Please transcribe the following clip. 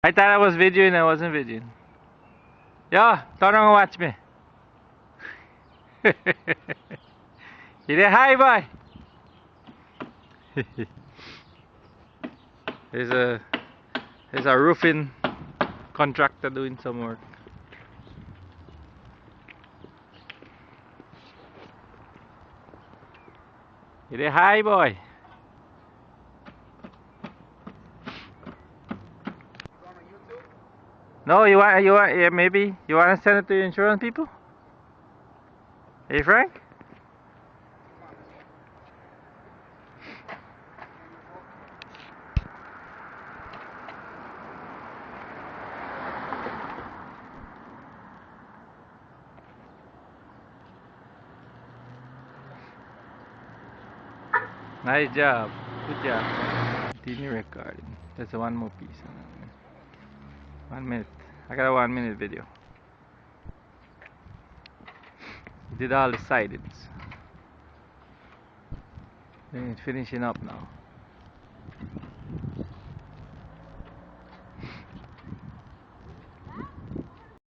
I thought I was videoing, I wasn't videoing. Yo, turn around and watch me. You there? Hi, boy. there's a there's a roofing contractor doing some work. You there? Hi, boy. No, you want yeah, maybe you want to send it to your insurance people? Hey, Frank. Nice job. Good job. Continue recording. There's one more piece. 1 minute. I got a 1 minute video. Did all the sidings. Then it's finishing up now.